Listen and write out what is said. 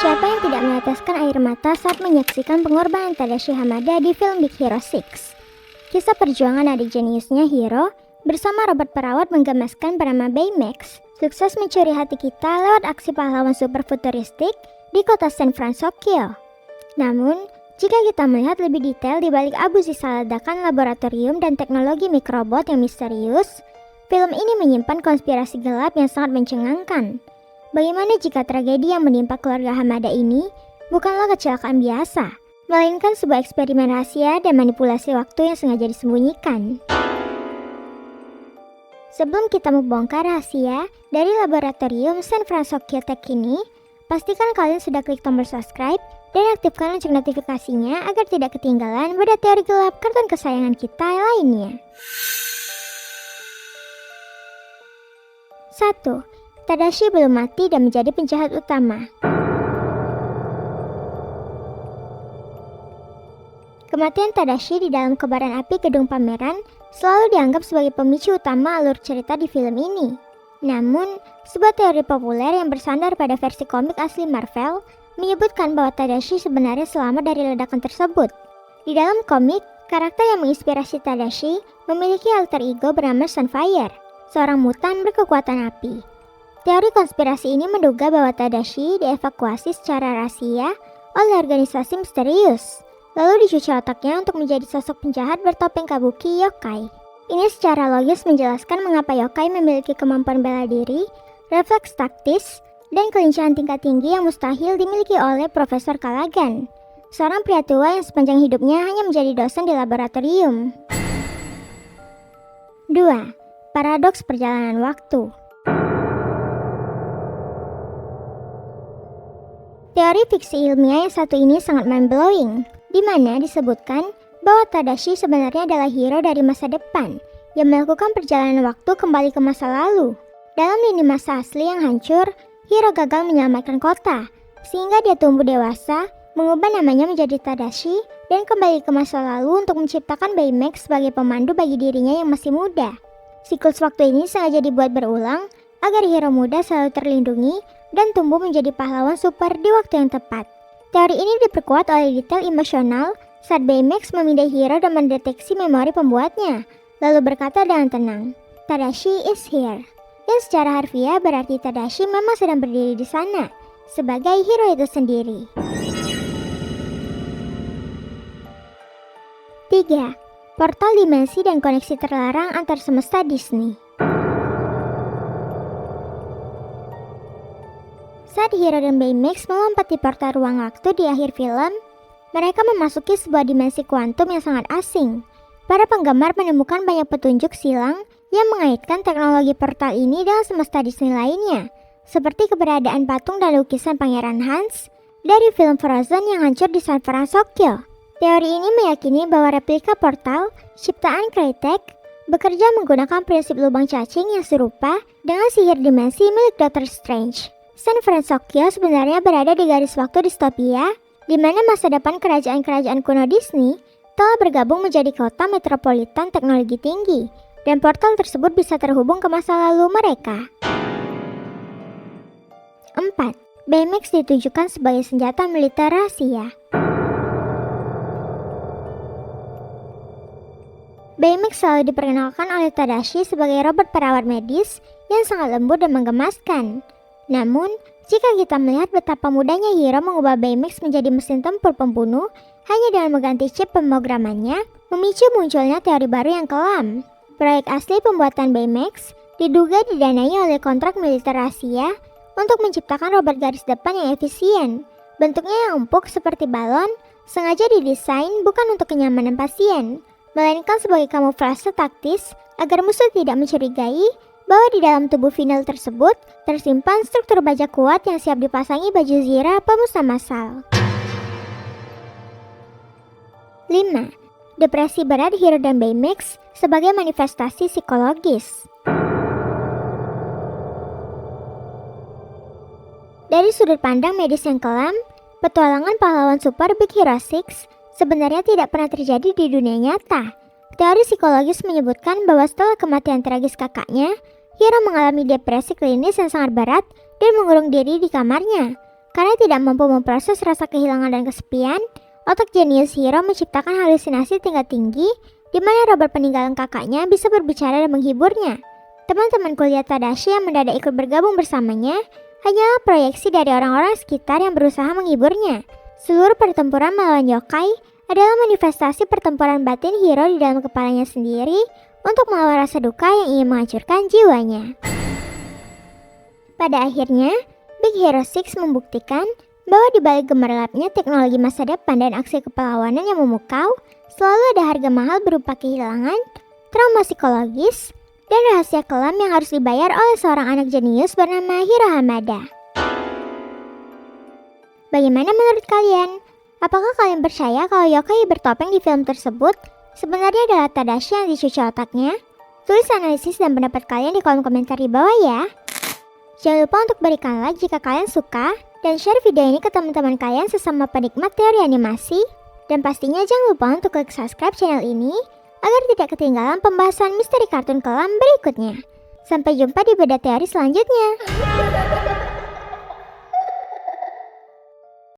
Siapa yang tidak meneteskan air mata saat menyaksikan pengorbanan Tadashi Hamada di film Big Hero 6? Kisah perjuangan adik jeniusnya Hiro bersama robot perawat menggemaskan bernama Baymax sukses mencuri hati kita lewat aksi pahlawan super futuristik di kota San Francisco. Namun, jika kita melihat lebih detail di balik abu sisa ledakan laboratorium dan teknologi mikrobot yang misterius, film ini menyimpan konspirasi gelap yang sangat mencengangkan. Bagaimana jika tragedi yang menimpa keluarga Hamada ini bukanlah kecelakaan biasa, melainkan sebuah eksperimen rahasia dan manipulasi waktu yang sengaja disembunyikan? Sebelum kita membongkar rahasia dari laboratorium San Francisco Tech ini, pastikan kalian sudah klik tombol subscribe dan aktifkan lonceng notifikasinya agar tidak ketinggalan pada teori gelap kartun kesayangan kita lainnya. 1. Tadashi belum mati dan menjadi penjahat utama. Kematian Tadashi di dalam kobaran api gedung pameran selalu dianggap sebagai pemicu utama alur cerita di film ini. Namun, sebuah teori populer yang bersandar pada versi komik asli Marvel menyebutkan bahwa Tadashi sebenarnya selamat dari ledakan tersebut. Di dalam komik, karakter yang menginspirasi Tadashi memiliki alter ego bernama Sunfire, seorang mutan berkekuatan api. Teori konspirasi ini menduga bahwa Tadashi dievakuasi secara rahasia oleh organisasi misterius, lalu dicuci otaknya untuk menjadi sosok penjahat bertopeng kabuki yokai. Ini secara logis menjelaskan mengapa yokai memiliki kemampuan bela diri, refleks taktis, dan kelincahan tingkat tinggi yang mustahil dimiliki oleh Profesor Callaghan, seorang pria tua yang sepanjang hidupnya hanya menjadi dosen di laboratorium. 2. Paradoks perjalanan waktu. Teori fiksi ilmiah yang satu ini sangat mind-blowing, di mana disebutkan bahwa Tadashi sebenarnya adalah hero dari masa depan yang melakukan perjalanan waktu kembali ke masa lalu. Dalam lini masa asli yang hancur, Hiro gagal menyelamatkan kota, sehingga dia tumbuh dewasa, mengubah namanya menjadi Tadashi, dan kembali ke masa lalu untuk menciptakan Baymax sebagai pemandu bagi dirinya yang masih muda. Siklus waktu ini sengaja dibuat berulang agar Hiro muda selalu terlindungi dan tumbuh menjadi pahlawan super di waktu yang tepat. Teori ini diperkuat oleh detail emosional saat Baymax memindai Hiro dan mendeteksi memori pembuatnya, lalu berkata dengan tenang, "Tadashi is here." Yang secara harfiah berarti Tadashi memang sedang berdiri di sana, sebagai hero itu sendiri. 3. Portal dimensi dan koneksi terlarang antar semesta Disney. Saat Hiro dan Baymax melompati portal ruang waktu di akhir film, mereka memasuki sebuah dimensi kuantum yang sangat asing. Para penggemar menemukan banyak petunjuk silang yang mengaitkan teknologi portal ini dengan semesta Disney lainnya, seperti keberadaan patung dan lukisan Pangeran Hans dari film Frozen yang hancur di San Francisco. Teori ini meyakini bahwa replika portal ciptaan Crytek bekerja menggunakan prinsip lubang cacing yang serupa dengan sihir dimensi milik Doctor Strange. San Francisco sebenarnya berada di garis waktu distopia, di mana masa depan kerajaan-kerajaan kuno Disney telah bergabung menjadi kota metropolitan teknologi tinggi, dan portal tersebut bisa terhubung ke masa lalu mereka. 4. Baymax ditunjukkan sebagai senjata militer rahasia. Baymax selalu diperkenalkan oleh Tadashi sebagai robot perawat medis yang sangat lembut dan menggemaskan. Namun, jika kita melihat betapa mudahnya Hiro mengubah Baymax menjadi mesin tempur pembunuh hanya dengan mengganti chip pemrogramannya, memicu munculnya teori baru yang kelam. Proyek asli pembuatan Baymax diduga didanai oleh kontrak militer rahasia untuk menciptakan robot garis depan yang efisien. Bentuknya yang empuk seperti balon, sengaja didesain bukan untuk kenyamanan pasien, melainkan sebagai kamuflase taktis agar musuh tidak mencurigai bahwa di dalam tubuh final tersebut tersimpan struktur baja kuat yang siap dipasangi baju zira pemusnah massal. 5. Depresi berat Hiro dan Baymax sebagai manifestasi psikologis. Dari sudut pandang medis yang kelam, petualangan pahlawan super Big Hero 6 sebenarnya tidak pernah terjadi di dunia nyata. Teori psikologis menyebutkan bahwa setelah kematian tragis kakaknya, Hiro mengalami depresi klinis yang sangat berat dan mengurung diri di kamarnya. Karena tidak mampu memproses rasa kehilangan dan kesepian, otak jenius Hiro menciptakan halusinasi tingkat tinggi di mana Robert peninggalan kakaknya bisa berbicara dan menghiburnya. Teman-teman kuliah Tadashi yang mendadak ikut bergabung bersamanya hanyalah proyeksi dari orang-orang sekitar yang berusaha menghiburnya. Seluruh pertempuran melawan yokai adalah manifestasi pertempuran batin Hiro di dalam kepalanya sendiri untuk melawan rasa duka yang ingin menghancurkan jiwanya. Pada akhirnya, Big Hero 6 membuktikan bahwa di balik gemerlapnya teknologi masa depan dan aksi kepahlawanan yang memukau, selalu ada harga mahal berupa kehilangan, trauma psikologis, dan rahasia kelam yang harus dibayar oleh seorang anak jenius bernama Hiro Hamada. Bagaimana menurut kalian? Apakah kalian percaya kalau yokai bertopeng di film tersebut sebenarnya adalah Tadashi yang dicuci otaknya? Tulis analisis dan pendapat kalian di kolom komentar di bawah ya. Jangan lupa untuk berikan like jika kalian suka dan share video ini ke teman-teman kalian sesama penikmat teori animasi. Dan pastinya jangan lupa untuk klik subscribe channel ini agar tidak ketinggalan pembahasan misteri kartun kelam berikutnya. Sampai jumpa di beda teori selanjutnya.